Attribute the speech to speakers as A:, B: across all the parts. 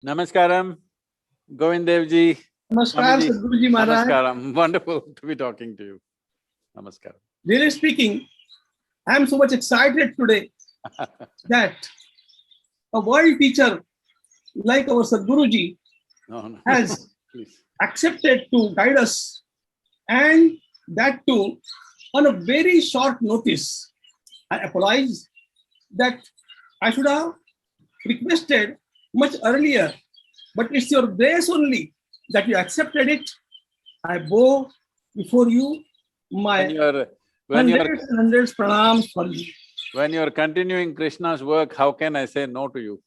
A: Namaskaram, Govind Dev Ji.
B: Namaskar,
A: Swamiji.
B: Sadhguru Ji Maharaj.
A: Namaskaram, wonderful to be talking to you. Namaskaram.
B: Really speaking, I am so much excited today that a world teacher like our Sadhguru Ji
A: No.
B: has
A: Please.
B: accepted to guide us, and that too on a very short notice. I apologize that I should have requested much earlier, but it's your grace only that you accepted it. I bow before you my
A: When
B: hundreds and hundreds pranams for you.
A: you're continuing Krishna's work, how can I say no to you?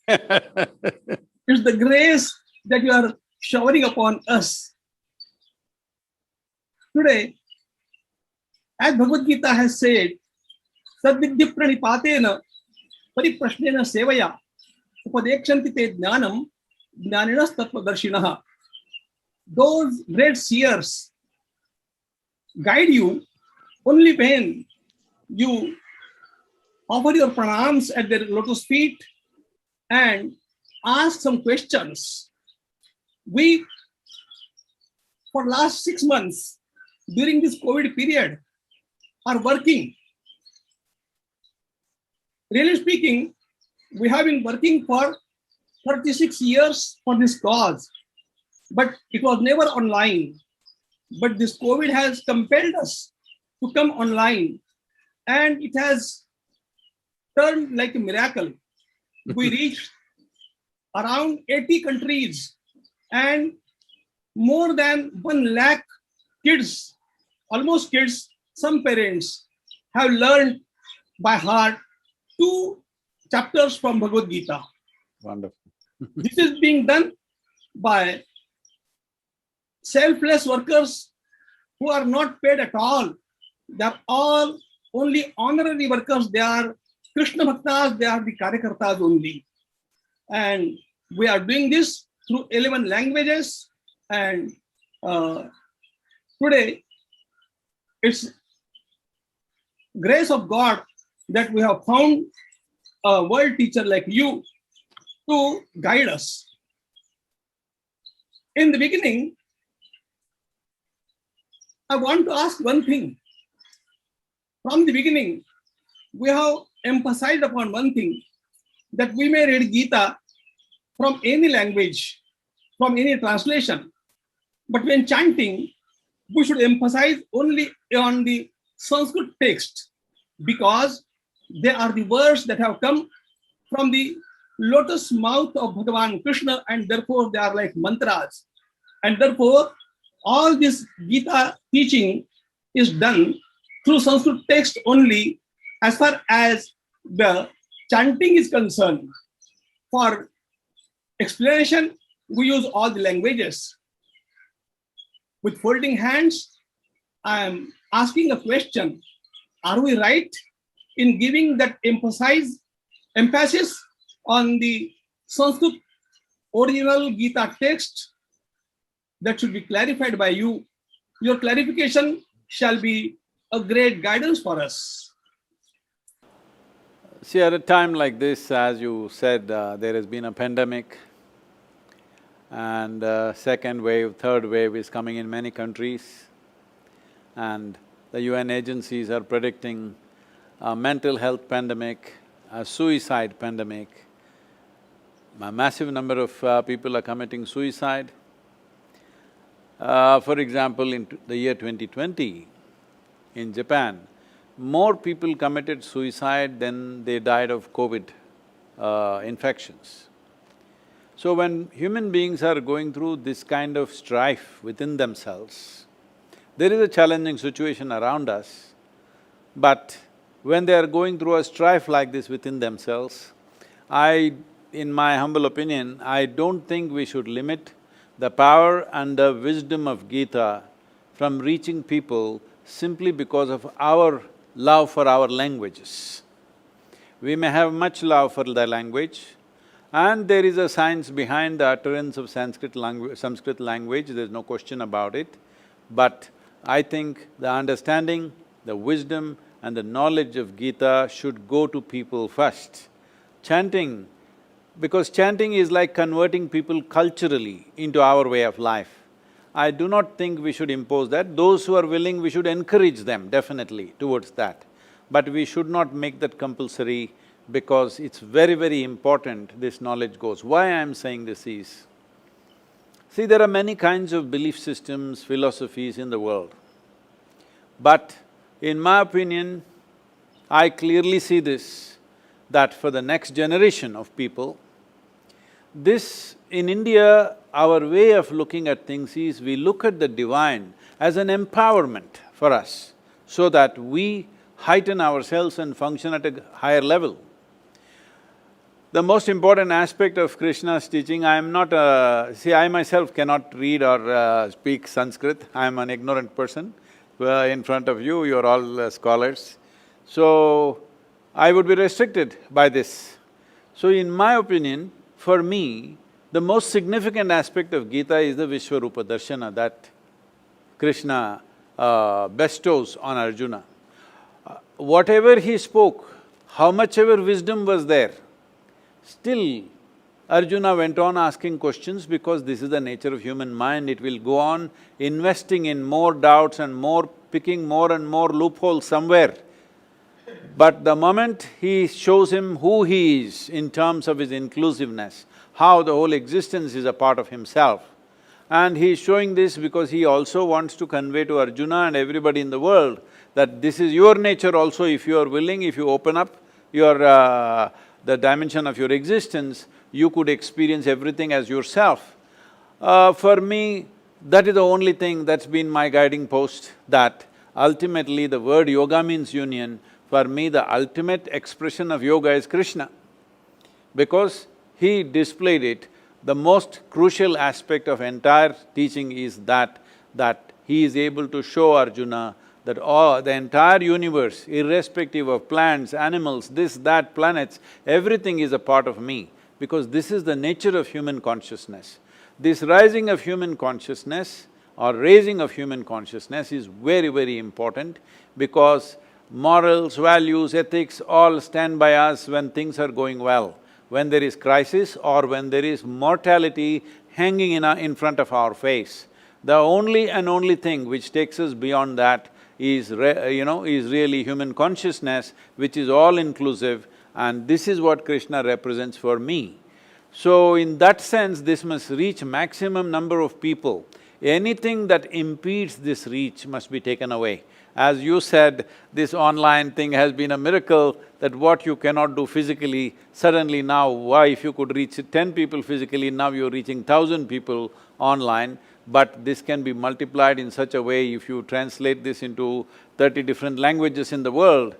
B: It's the grace that you are showering upon us. Today, as Bhagavad Gita has said, Sadvidya pranipatena pariprashnena sevaya upadekshanti te jnanam jnaninas tattvadarshinaha. Those great seers guide you only when you offer your pranams at their lotus feet and ask some questions. We, for last 6 months, during this COVID period, are working. Really speaking, we have been working for 36 years for this cause, but it was never online. But this COVID has compelled us to come online, and it has turned like a miracle. We reached around 80 countries, and more than 1 lakh kids, almost kids, some parents have learned by heart 2 chapters from Bhagavad Gita.
A: Wonderful.
B: This is being done by selfless workers who are not paid at all. They are all only honorary workers. They are Krishna Bhaktas, they are the Karyakartas only. And we are doing this through 11 languages. And today, it's grace of God that we have found a world teacher like you to guide us. In the beginning, I want to ask one thing. From the beginning, we have emphasized upon one thing, that we may read Gita from any language, from any translation. But when chanting, we should emphasize only on the Sanskrit text, because they are the words that have come from the lotus mouth of Bhagavan Krishna, and therefore they are like mantras. And therefore, all this Gita teaching is done through Sanskrit text only, as far as the chanting is concerned. For explanation, we use all the languages. With folding hands, I am asking a question. Are we right in giving that emphasis on the Sanskrit original Gita text? That should be clarified by you. Your clarification shall be a great guidance for us.
A: See, at a time like this, as you said, there has been a pandemic, and second wave, third wave is coming in many countries, and the UN agencies are predicting a mental health pandemic, a suicide pandemic. A massive number of people are committing suicide. For example, in the year 2020, in Japan, more people committed suicide than they died of COVID infections. So when human beings are going through this kind of strife within themselves, there is a challenging situation around us, but when they are going through a strife like this within themselves, in my humble opinion, I don't think we should limit the power and the wisdom of Gita from reaching people simply because of our love for our languages. We may have much love for the language, and there is a science behind the utterance of Sanskrit language, there's no question about it. But I think the understanding, the wisdom and the knowledge of Gita should go to people first. Chanting because chanting is like converting people culturally into our way of life. I do not think we should impose that. Those who are willing, we should encourage them definitely towards that. But we should not make that compulsory because it's very, very important this knowledge goes. Why I'm saying this is, see, there are many kinds of belief systems, philosophies in the world. But in my opinion, I clearly see this, that for the next generation of people, this… in India, our way of looking at things is we look at the divine as an empowerment for us so that we heighten ourselves and function at a higher level. The most important aspect of Krishna's teaching, I am not see, I myself cannot read or speak Sanskrit, I am an ignorant person. In front of you, you're all scholars. So, I would be restricted by this. So in my opinion, for me, the most significant aspect of Gita is the Vishwarupa Darshana that Krishna bestows on Arjuna. Whatever he spoke, how much ever wisdom was there, still Arjuna went on asking questions because this is the nature of human mind, it will go on investing in more doubts and more… picking more and more loopholes somewhere. But the moment he shows him who he is in terms of his inclusiveness, how the whole existence is a part of himself, and he is showing this because he also wants to convey to Arjuna and everybody in the world that this is your nature also. If you are willing, if you open up your… the dimension of your existence, you could experience everything as yourself. For me, that is the only thing that's been my guiding post, that ultimately the word yoga means union. For me, the ultimate expression of yoga is Krishna, because he displayed it. The most crucial aspect of entire teaching is that he is able to show Arjuna that the entire universe, irrespective of plants, animals, this, that, planets, everything is a part of me, because this is the nature of human consciousness. This rising of human consciousness or raising of human consciousness is very, very important, because morals, values, ethics all stand by us when things are going well. When there is crisis or when there is mortality hanging in front of our face, the only and only thing which takes us beyond that is really human consciousness, which is all-inclusive, and this is what Krishna represents for me. So in that sense, this must reach maximum number of people. Anything that impedes this reach must be taken away. As you said, this online thing has been a miracle, that what you cannot do physically, suddenly now, why if you could reach 10 people physically, now you're reaching 1,000 people online. But this can be multiplied in such a way, if you translate this into 30 different languages in the world,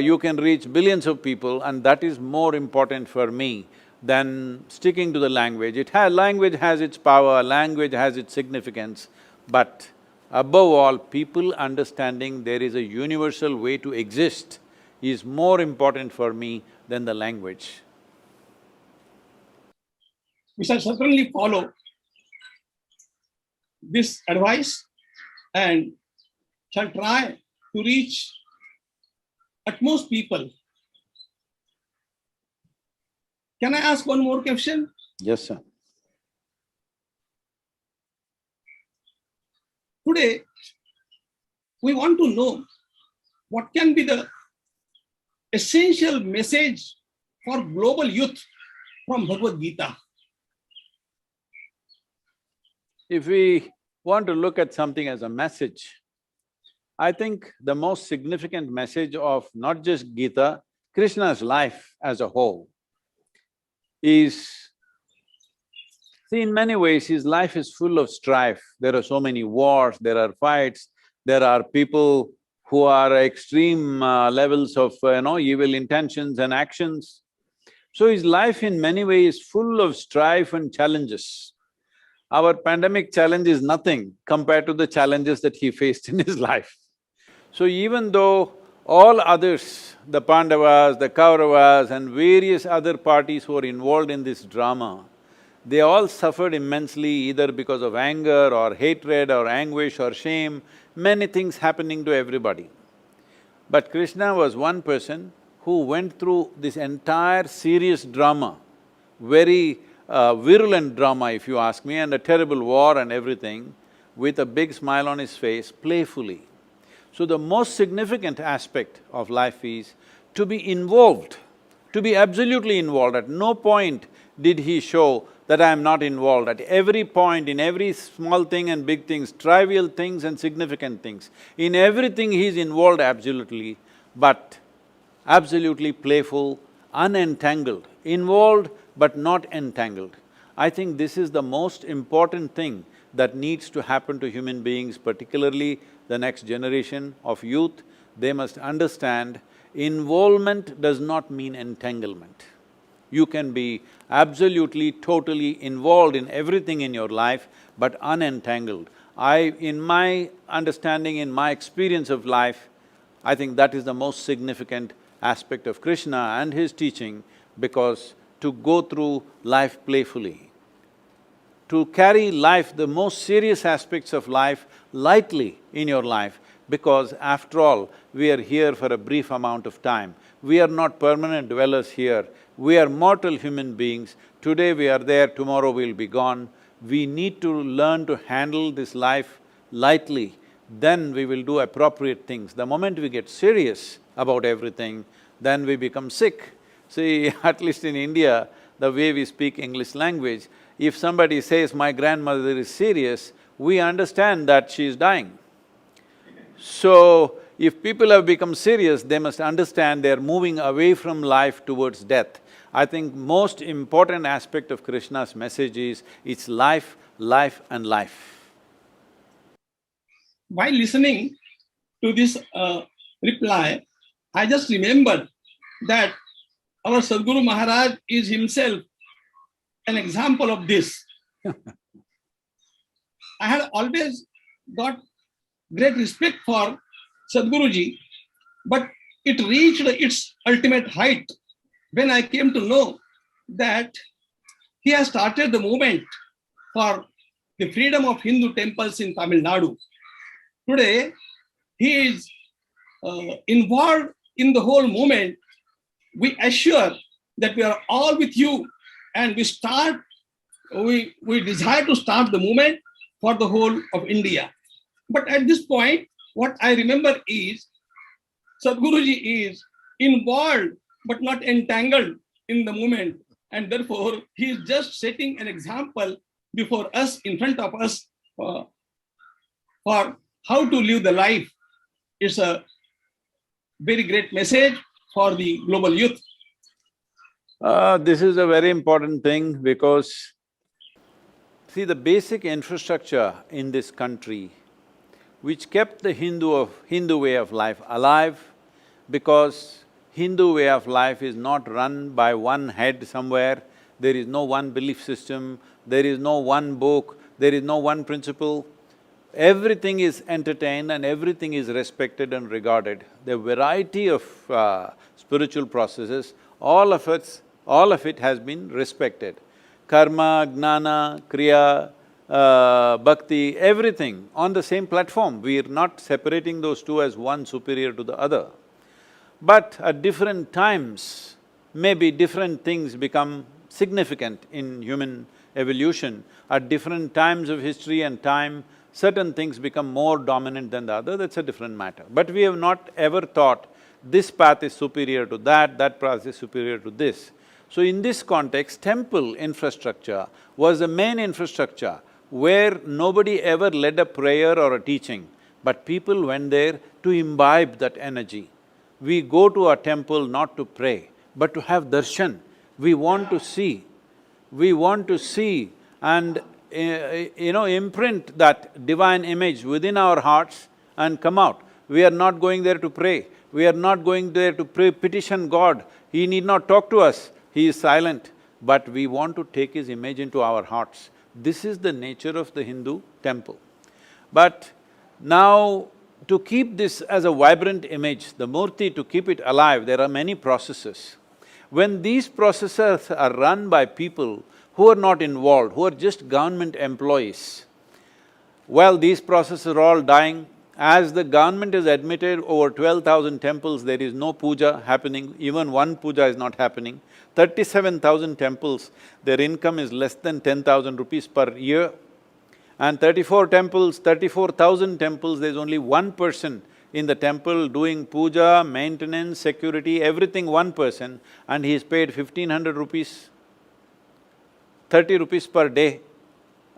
A: you can reach billions of people, and that is more important for me than sticking to the language. Language has its power, language has its significance, but above all, people understanding there is a universal way to exist is more important for me than the language.
B: We shall certainly follow this advice and shall try to reach utmost people. Can I ask one more question?
A: Yes, sir.
B: Today, we want to know what can be the essential message for global youth from Bhagavad Gita.
A: If we want to look at something as a message, I think the most significant message of not just Gita, Krishna's life as a whole is… see, in many ways his life is full of strife. There are so many wars, there are fights, there are people who are extreme levels of evil intentions and actions. So his life in many ways is full of strife and challenges. Our pandemic challenge is nothing compared to the challenges that he faced in his life. So even though all others, the Pandavas, the Kauravas and various other parties who are involved in this drama, they all suffered immensely either because of anger or hatred or anguish or shame, many things happening to everybody. But Krishna was one person who went through this entire serious drama very virulent drama, if you ask me, and a terrible war and everything, with a big smile on his face, playfully. So the most significant aspect of life is to be involved, to be absolutely involved. At no point did he show that I am not involved. At every point, in every small thing and big things, trivial things and significant things, in everything he is involved absolutely, but absolutely playful, unentangled, involved but not entangled. I think this is the most important thing that needs to happen to human beings, particularly the next generation of youth. They must understand involvement does not mean entanglement. You can be absolutely, totally involved in everything in your life, but unentangled. In my understanding, in my experience of life, I think that is the most significant aspect of Krishna and his teaching, because to go through life playfully, to carry life, the most serious aspects of life, lightly in your life, because after all, we are here for a brief amount of time. We are not permanent dwellers here, we are mortal human beings. Today we are there, tomorrow we'll be gone. We need to learn to handle this life lightly, then we will do appropriate things. The moment we get serious about everything, then we become sick. See, at least in India, the way we speak English language, if somebody says, my grandmother is serious, we understand that she is dying. So, if people have become serious, they must understand they are moving away from life towards death. I think most important aspect of Krishna's message is, it's life, life and life.
B: While listening to this reply, I just remembered that our Sadhguru Maharaj is himself an example of this. I had always got great respect for Sadhguruji, but it reached its ultimate height when I came to know that he has started the movement for the freedom of Hindu temples in Tamil Nadu. Today, he is involved in the whole movement. We assure that we are all with you, and we desire to start the movement for the whole of India. But at this point, what I remember is, Sadhguruji is involved but not entangled in the movement, and therefore he is just setting an example before us, in front of us, for how to live the life. It's a very great message for the global youth.
A: This is a very important thing, because see, the basic infrastructure in this country which kept the Hindu way of life alive, because Hindu way of life is not run by one head somewhere, there is no one belief system, there is no one book, there is no one principle. Everything is entertained and everything is respected and regarded. The variety of spiritual processes, all of it has been respected. Karma, Gnana, Kriya, Bhakti, everything on the same platform. We are not separating those two as one superior to the other. But at different times, maybe different things become significant in human evolution. At different times of history and time, certain things become more dominant than the other, that's a different matter. But we have not ever thought, this path is superior to that path is superior to this. So in this context, temple infrastructure was the main infrastructure where nobody ever led a prayer or a teaching, but people went there to imbibe that energy. We go to a temple not to pray, but to have darshan. We want to see and imprint that divine image within our hearts and come out. We are not going there to pray, we are not going there to petition God. He need not talk to us, He is silent, but we want to take His image into our hearts. This is the nature of the Hindu temple. But now, to keep this as a vibrant image, the murti, to keep it alive, there are many processes. When these processes are run by people who are not involved, who are just government employees, well, these processes are all dying As the government has admitted over 12,000 temples, there is no puja happening, even one puja is not happening. 37,000 temples, their income is less than 10,000 rupees per year. And 34 temples, 34,000 temples, there's only one person in the temple doing puja, maintenance, security, everything one person, and he's paid 1,500 rupees, 30 rupees per day,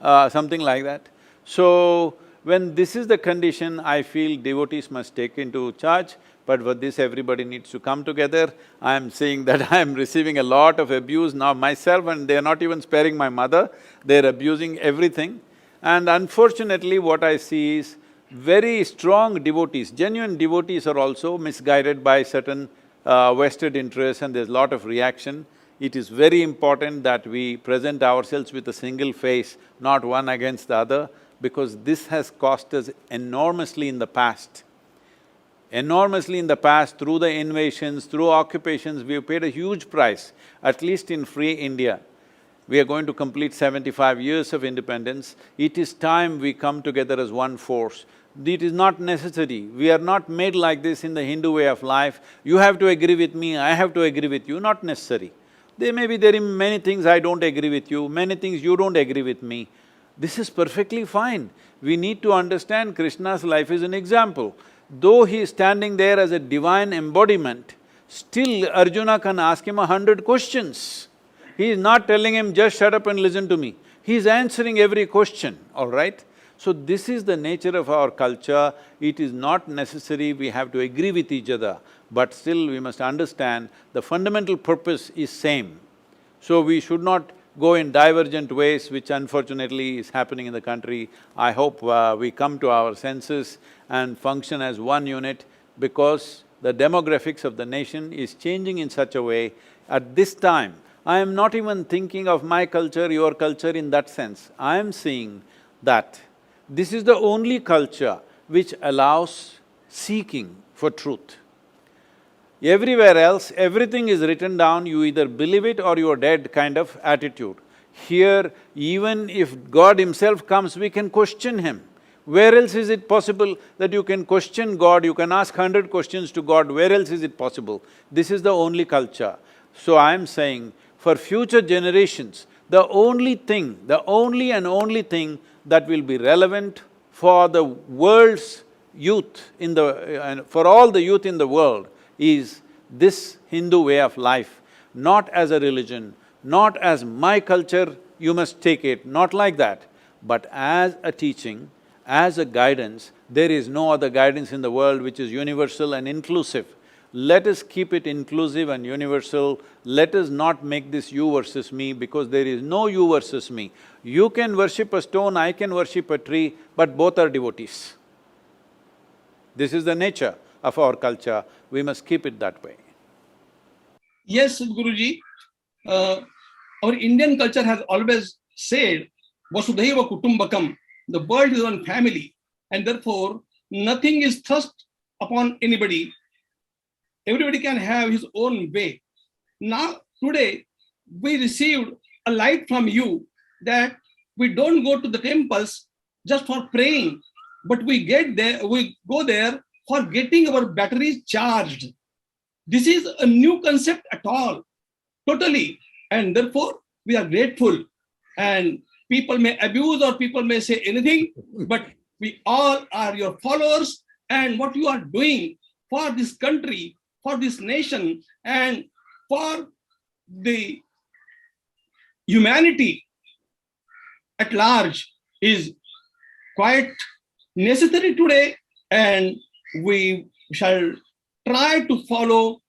A: something like that. So, when this is the condition, I feel devotees must take into charge, but for this everybody needs to come together. I am seeing that I am receiving a lot of abuse now myself, and they are not even sparing my mother, they're abusing everything. And unfortunately, what I see is very strong devotees, genuine devotees are also misguided by certain vested interests, and there's a lot of reaction. It is very important that we present ourselves with a single face, not one against the other, because this has cost us enormously in the past. Enormously in the past, through the invasions, through occupations, we have paid a huge price, at least in free India. We are going to complete 75 years of independence. It is time we come together as one force. It is not necessary. We are not made like this in the Hindu way of life. You have to agree with me, I have to agree with you, not necessary. There may be many things I don't agree with you, many things you don't agree with me. This is perfectly fine. We need to understand Krishna's life is an example. Though he is standing there as a divine embodiment, still Arjuna can ask him 100 questions. He is not telling him, just shut up and listen to me. He is answering every question, all right? So this is the nature of our culture. It is not necessary we have to agree with each other, but still we must understand the fundamental purpose is same. So we should not go in divergent ways, which unfortunately is happening in the country. I hope we come to our senses and function as one unit, because the demographics of the nation is changing in such a way. At this time, I am not even thinking of my culture, your culture in that sense. I am seeing that this is the only culture which allows seeking for truth. Everywhere else, everything is written down, you either believe it or you're dead kind of attitude. Here, even if God himself comes, we can question him. Where else is it possible that you can question God, you can ask 100 questions to God, where else is it possible? This is the only culture. So I am saying, for future generations, the only thing, the only and only thing that will be relevant for the world's youth for all the youth in the world is this Hindu way of life, not as a religion, not as my culture, you must take it, not like that, but as a teaching, as a guidance. There is no other guidance in the world which is universal and inclusive. Let us keep it inclusive and universal. Let us not make this you versus me, because there is no you versus me. You can worship a stone, I can worship a tree, but both are devotees. This is the nature of our culture, we must keep it that way.
B: Yes, Sadhguruji, our Indian culture has always said, vasudeva kutumbakam, the world is one family, and therefore nothing is thrust upon anybody. Everybody can have his own way. Now, today, we received a light from you that we don't go to the temples just for praying, but we go there for getting our batteries charged. This is a new concept at all, totally, and therefore we are grateful. And people may abuse or people may say anything, but we all are your followers, and what you are doing for this country, for this nation, and for the humanity at large is quite necessary today, and we shall try to follow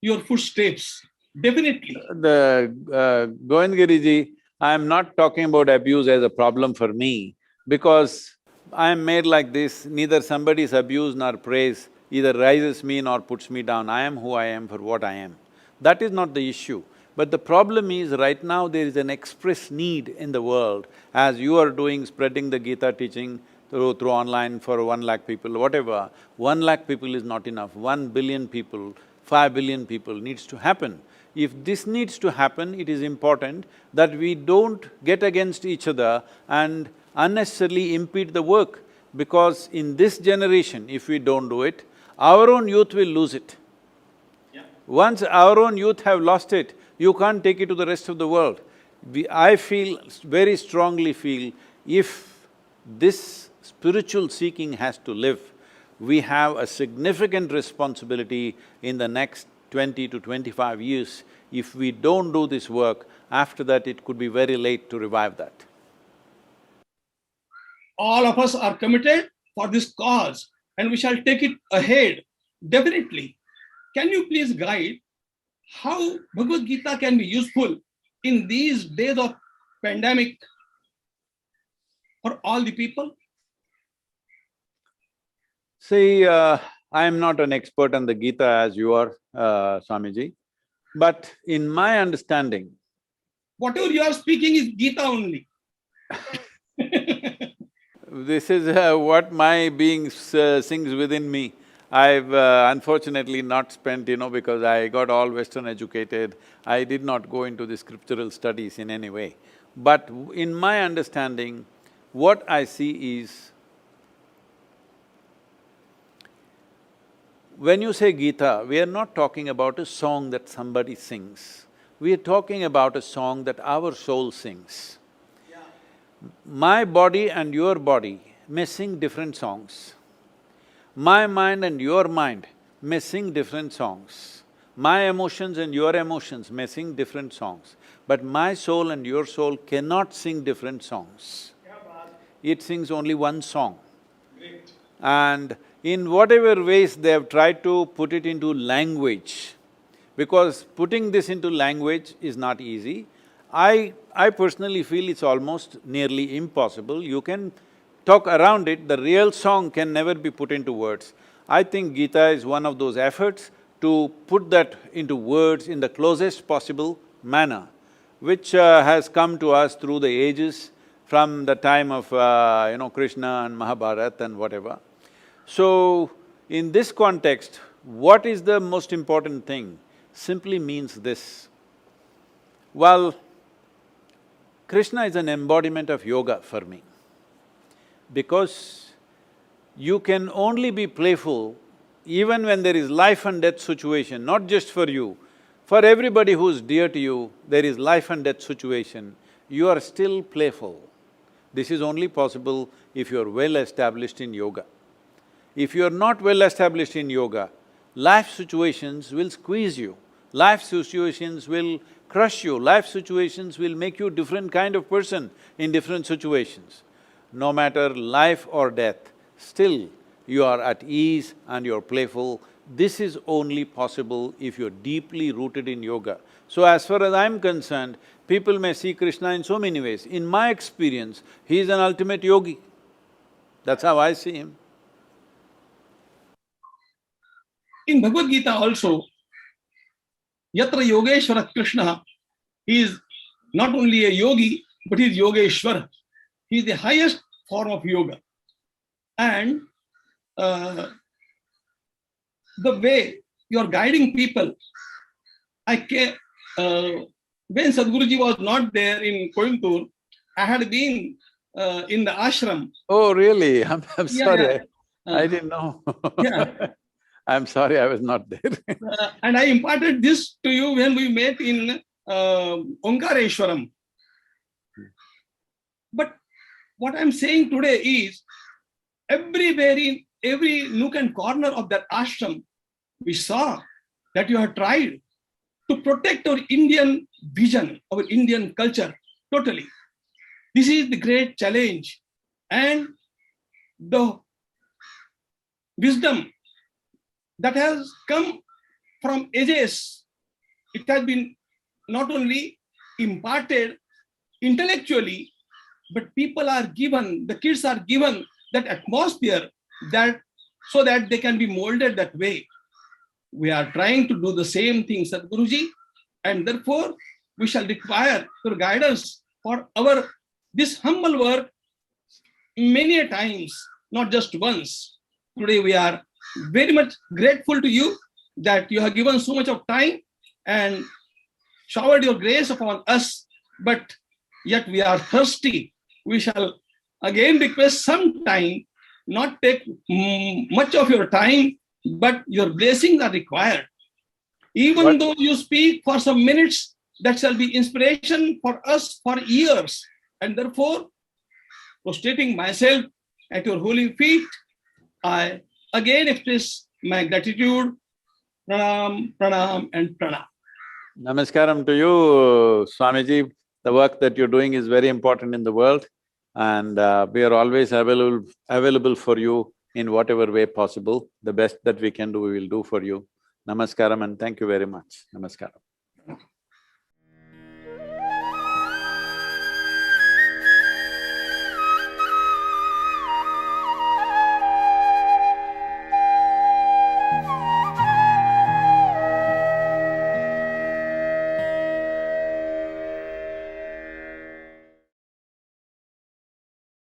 B: your footsteps, definitely.
A: Govind Giriji, I am not talking about abuse as a problem for me, because I am made like this, neither somebody's abuse nor praise either rises me nor puts me down. I am who I am for what I am. That is not the issue. But the problem is, right now there is an express need in the world, as you are doing, spreading the Gita teaching through online for 1 lakh people, whatever. 1 lakh people is not enough, 1 billion people, 5 billion people needs to happen. If this needs to happen, it is important that we don't get against each other and unnecessarily impede the work. because in this generation, if we don't do it, our own youth will lose it. Once our own youth have lost it, you can't take it to the rest of the world. I very strongly feel, if this spiritual seeking has to live, we have a significant responsibility in the next 20 to 25 years. If we don't do this work, after that it could be very late to revive that.
B: All of us are committed for this cause and we shall take it ahead, definitely. Can you please guide how Bhagavad Gita can be useful in these days of pandemic for all the people?
A: See, I am not an expert on the Gita as you are, Swamiji, but in my understanding…
B: Whatever you are speaking is Gita only.
A: This is what my being sings within me. I've unfortunately not spent, because I got all Western educated, I did not go into the scriptural studies in any way. But in my understanding, what I see is, when you say Gita, we are not talking about a song that somebody sings. We are talking about a song that our soul sings. My body and your body may sing different songs. My mind and your mind may sing different songs. My emotions and your emotions may sing different songs. But my soul and your soul cannot sing different songs. It sings only one song.
B: Great.
A: And in whatever ways they have tried to put it into language, because putting this into language is not easy. I personally feel it's almost nearly impossible. You can talk around it, the real song can never be put into words. I think Gita is one of those efforts to put that into words in the closest possible manner, which has come to us through the ages, from the time of Krishna and Mahabharat and whatever. So, in this context, what is the most important thing? Simply means this. Well, Krishna is an embodiment of yoga for me, because you can only be playful even when there is life and death situation, not just for you, for everybody who's dear to you, there is life and death situation, you are still playful. This is only possible if you are well established in yoga. If you are not well established in yoga, life situations will squeeze you, life situations will crush you, life situations will make you different kind of person in different situations. No matter life or death, still you are at ease and you're playful. This is only possible if you're deeply rooted in yoga. So as far as I'm concerned, people may see Krishna in so many ways. In my experience, he is an ultimate yogi. That's how I see him.
B: In Bhagavad Gita also, Yatra Yogeshwara Krishna, he is not only a yogi, but he is Yogeshwara. He is the highest form of yoga. And the way you are guiding people, when Sadhguruji was not there in Coimbatore, I had been in the ashram.
A: Oh, really? I'm sorry,
B: Yeah.
A: I didn't know.
B: Yeah.
A: I'm sorry I was not there.
B: And I imparted this to you when we met in Omkareshwaram. But what I'm saying today is, everywhere in every nook and corner of that ashram, we saw that you have tried to protect our Indian vision, our Indian culture, totally. This is the great challenge, and the wisdom that has come from ages, it has been not only imparted intellectually, but people are given, the kids are given that atmosphere that so that they can be molded that way. We are trying to do the same thing, Sadhguruji, and therefore we shall require your guidance for this humble work many a times, not just once. Today we are very much grateful to you that you have given so much of time and showered your grace upon us, but yet we are thirsty. We shall again request some time not take much of your time, but your blessings are required. Even though you speak for some minutes, that shall be inspiration for us for years. And therefore, prostrating myself at your holy feet, I again express my gratitude. Pranam, pranam, and pranam.
A: Namaskaram to you, Swamiji. The work that you're doing is very important in the world, and we are always available for you in whatever way possible. The best that we can do, we will do for you. Namaskaram and thank you very much. Namaskaram.